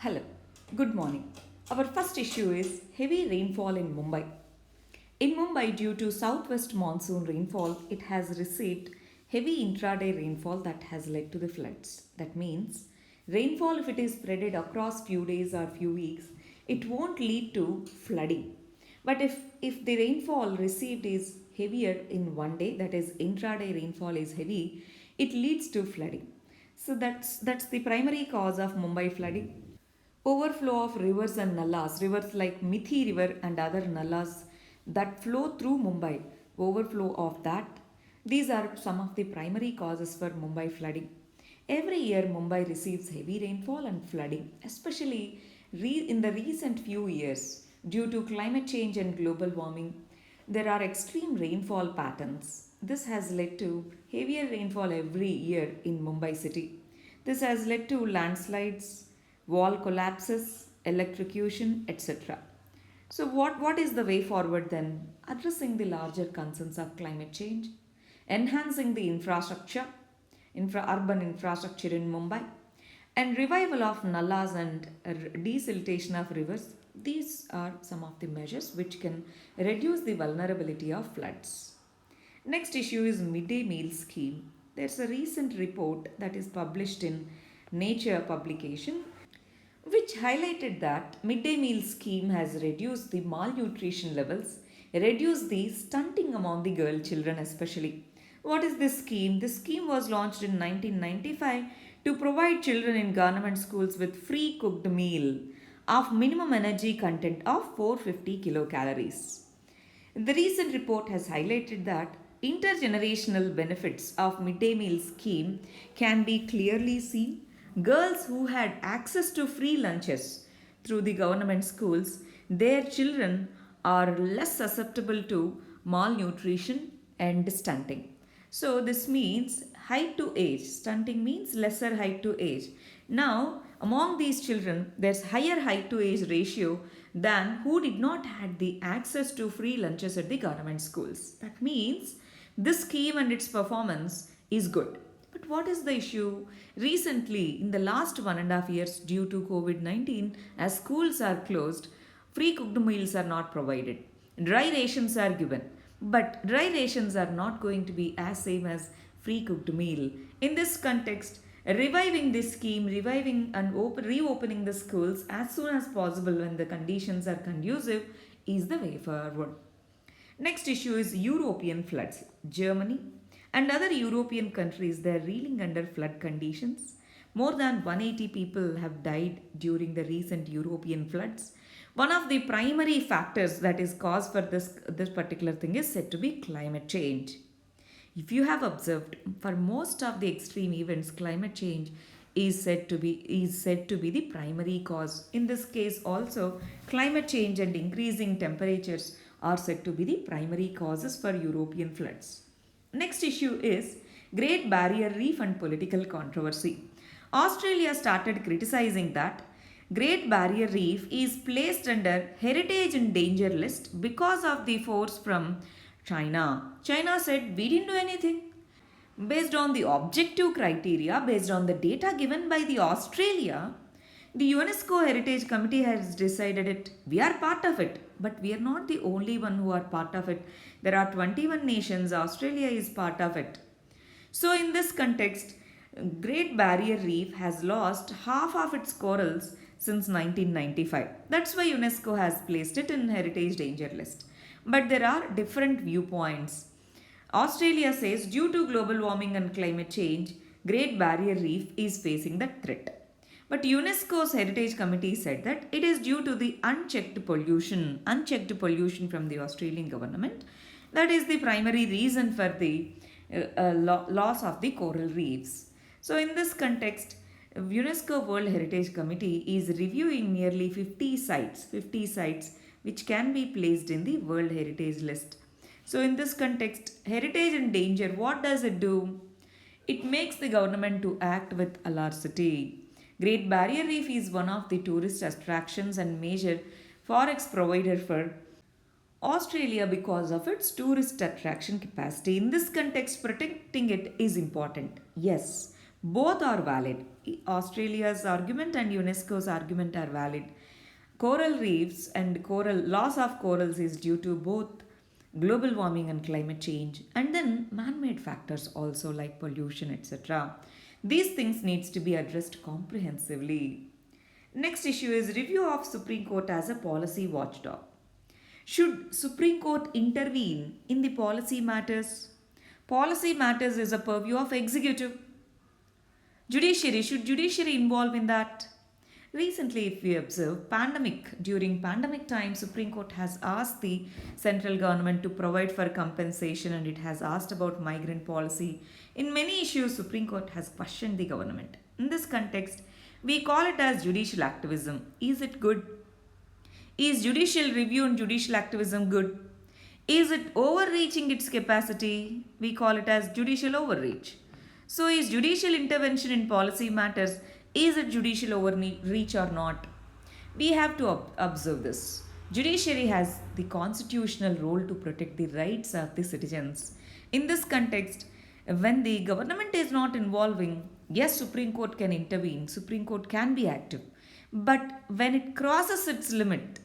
Hello, good morning. Our first issue is heavy rainfall in Mumbai. In Mumbai, due to southwest monsoon rainfall, it has received heavy intraday rainfall that has led to the floods. That means rainfall, if it is spreaded across few days or few weeks, it won't lead to flooding. But if the rainfall received is heavier in one day, that is intraday rainfall is heavy, it leads to flooding. So that's the primary cause of Mumbai flooding. Overflow of rivers and nallas, rivers like Mithi River and other nallas that flow through Mumbai, overflow of that, these are some of the primary causes for Mumbai flooding. Every year, Mumbai receives heavy rainfall and flooding, especially in the recent few years. Due to climate change and global warming, there are extreme rainfall patterns. This has led to heavier rainfall every year in Mumbai city. This has led to landslides, wall collapses, electrocution, etc. So, what is the way forward then? Addressing the larger concerns of climate change, enhancing the infrastructure, urban infrastructure in Mumbai, and revival of nallas and desiltation of rivers. These are some of the measures which can reduce the vulnerability of floods. Next issue is midday meal scheme. There's a recent report that is published in Nature publication which highlighted that midday meal scheme has reduced the malnutrition levels, reduced the stunting among the girl children especially. What is this scheme? This scheme was launched in 1995 to provide children in government schools with free cooked meal of minimum energy content of 450 kilocalories. The recent report has highlighted that intergenerational benefits of midday meal scheme can be clearly seen. Girls who had access to free lunches through the government schools, their children are less susceptible to malnutrition and stunting. So this means height to age. Stunting means lesser height to age. Now, among these children, there's higher height to age ratio than who did not had the access to free lunches at the government schools. That means this scheme and its performance is good. But what is the issue? Recently, in the last 1.5 years, due to COVID 19, as schools are closed, free cooked meals are not provided. Dry rations are given. But dry rations are not going to be as same as free cooked meal. In this context, reviving this scheme, reviving and reopening the schools as soon as possible when the conditions are conducive is the way forward. Next issue is European floods. Germany and other European countries, they are reeling under flood conditions. More than 180 people have died during the recent European floods. One of the primary factors that is cause for this particular thing is said to be climate change. If you have observed, for most of the extreme events, climate change is said to be the primary cause. In this case, also climate change and increasing temperatures are said to be the primary causes for European floods. Next issue is Great Barrier Reef and political controversy. Australia started criticizing that Great Barrier Reef is placed under heritage and danger list because of the force from China. China said we didn't do anything. Based on the objective criteria, based on the data given by the Australia, the UNESCO Heritage Committee has decided it. We are part of it, but we are not the only one who are part of it. There are 21 nations, Australia is part of it. So, in this context, Great Barrier Reef has lost half of its corals since 1995. That's why UNESCO has placed it in Heritage Danger List. But there are different viewpoints. Australia says due to global warming and climate change, Great Barrier Reef is facing that threat. But UNESCO's Heritage Committee said that it is due to the unchecked pollution from the Australian government. That is the primary reason for the loss of the coral reefs. So, in this context, UNESCO World Heritage Committee is reviewing nearly 50 sites which can be placed in the World Heritage List. So, in this context, heritage and danger, what does it do? It makes the government to act with alarcity. Great Barrier Reef is one of the tourist attractions and major forex provider for Australia because of its tourist attraction capacity. In this context, protecting it is important. Yes, both are valid. Australia's argument and UNESCO's argument are valid. Coral reefs and coral loss of corals is due to both global warming and climate change, and then man-made factors also like pollution, etc. These things needs to be addressed comprehensively. Next issue is review of Supreme Court as a policy watchdog. Should Supreme Court intervene in the policy matters? Policy matters is a purview of executive. Judiciary, should judiciary involve in that? Recently, if we observe during pandemic time, Supreme Court has asked the central government to provide for compensation, and it has asked about migrant policy. In many issues, Supreme Court has questioned the government. In this context, we call it as judicial activism. Is it good? Is judicial review and judicial activism good? Is it overreaching its capacity? We call it as judicial overreach. So, is judicial intervention in policy matters, is it judicial overreach or not? We have to observe this. Judiciary has the constitutional role to protect the rights of the citizens. In this context, when the government is not involving, yes, Supreme Court can intervene, Supreme Court can be active. But when it crosses its limit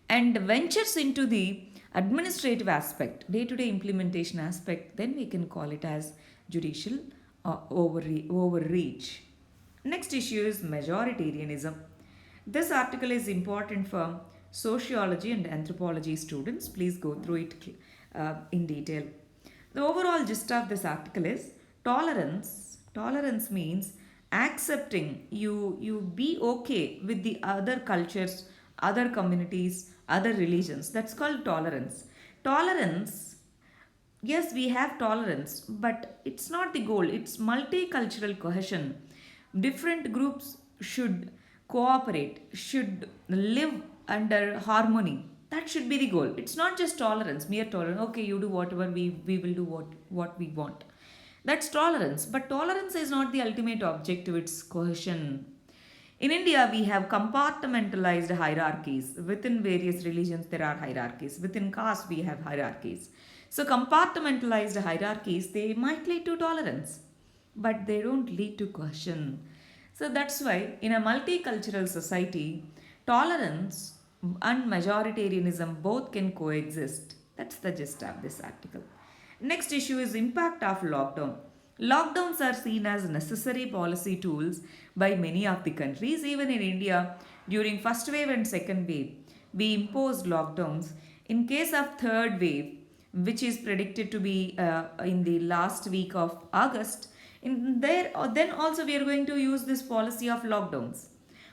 and ventures into the administrative aspect, day-to-day implementation aspect, then we can call it as judicial overreach. Next issue is majoritarianism. This article is important for sociology and anthropology students. Please go through it in detail. The overall gist of this article is tolerance. Tolerance means accepting, you be okay with the other cultures, other communities, other religions. That's called tolerance. Tolerance, yes, we have tolerance, but it's not the goal. It's multicultural cohesion. Different groups should cooperate, should live under harmony. That should be the goal. It's not just tolerance, mere tolerance. Okay, you do whatever, we will do what we want. That's tolerance. But tolerance is not the ultimate objective, it's cohesion. In India, we have compartmentalized hierarchies. Within various religions, there are hierarchies. Within caste, we have hierarchies. So, compartmentalized hierarchies, they might lead to tolerance, but they don't lead to cohesion. So, that's why in a multicultural society, tolerance and majoritarianism both can coexist. That's the gist of this article. Next issue is impact of lockdown. Lockdowns are seen as necessary policy tools by many of the countries. Even in India, during first wave and second wave, we imposed lockdowns. In case of third wave, which is predicted to be in the last week of August, then also we are going to use this policy of lockdowns.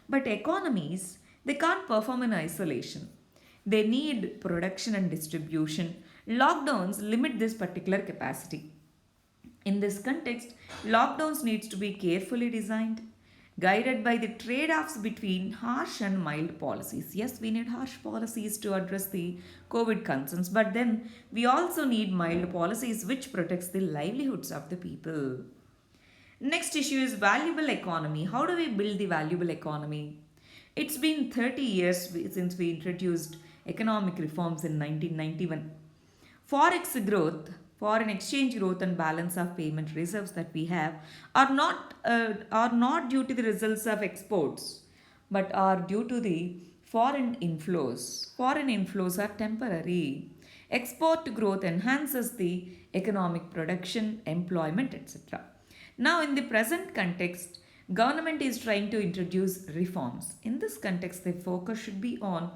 But economies, they can't perform in isolation. They need production and distribution. Lockdowns limit this particular capacity. In this context, lockdowns needs to be carefully designed, guided by the trade-offs between harsh and mild policies. Yes, we need harsh policies to address the COVID concerns, but then we also need mild policies which protects the livelihoods of the people. Next issue is valuable economy. How do we build the valuable economy? It's been 30 years since we introduced economic reforms in 1991. Forex growth, foreign exchange growth and balance of payment reserves that we have are not due to the results of exports, but are due to the foreign inflows. Foreign inflows are temporary. Export growth enhances the economic production, employment, etc. Now, in the present context, government is trying to introduce reforms. In this context, the focus should be on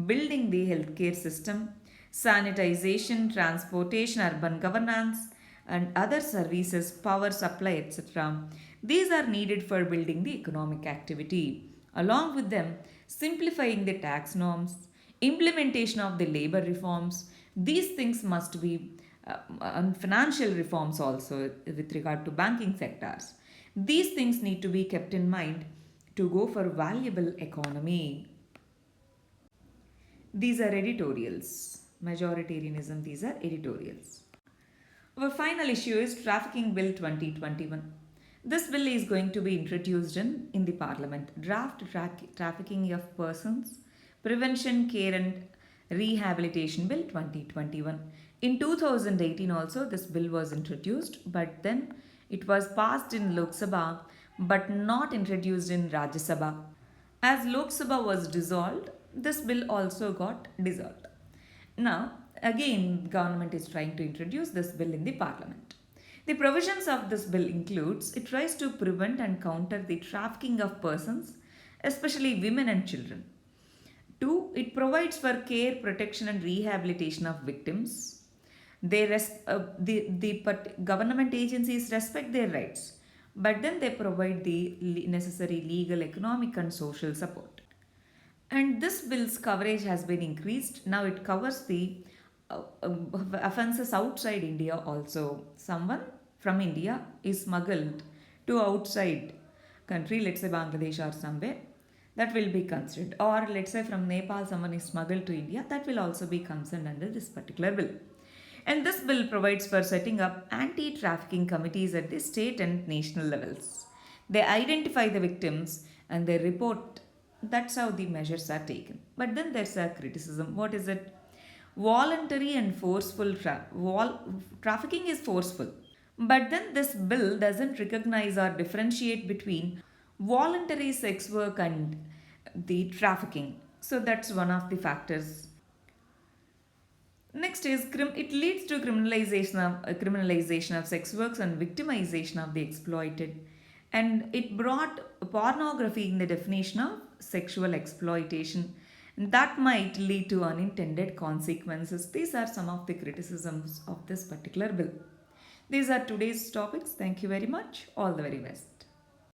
building the healthcare system, sanitization, transportation, urban governance, and other services, power supply, etc. These are needed for building the economic activity. Along with them, simplifying the tax norms, implementation of the labor reforms, these things must be and financial reforms also with regard to banking sectors. These things need to be kept in mind to go for valuable economy. These are editorials. Majoritarianism, these are editorials. Our final issue is Trafficking Bill 2021. This bill is going to be introduced in the Parliament. Draft Trafficking of Persons, Prevention, Care and Rehabilitation Bill 2021. In 2018 also this bill was introduced, but then it was passed in Lok Sabha, but not introduced in Rajya Sabha. As Lok Sabha was dissolved, this bill also got dissolved. Now, again, government is trying to introduce this bill in the parliament. The provisions of this bill includes it tries to prevent and counter the trafficking of persons, especially women and children. Two, it provides for care, protection, and rehabilitation of victims. Government agencies respect their rights, but then they provide the necessary legal, economic, and social support. And this bill's coverage has been increased. Now it covers the offences outside India also. Someone from India is smuggled to outside country, let's say Bangladesh or somewhere, that will be considered. Or let's say from Nepal, someone is smuggled to India, that will also be concerned under this particular bill. And this bill provides for setting up anti trafficking committees at the state and national levels. They identify the victims and they report. That's how the measures are taken. But then there's a criticism. What is it? Voluntary and forceful trafficking is forceful. But then this bill doesn't recognize or differentiate between voluntary sex work and the trafficking. So that's one of the factors. Next is it leads to criminalization of sex works and victimization of the exploited, and it brought pornography in the definition of sexual exploitation. That might lead to unintended consequences. These are some of the criticisms of this particular bill. These are today's topics. Thank you very much. All the very best.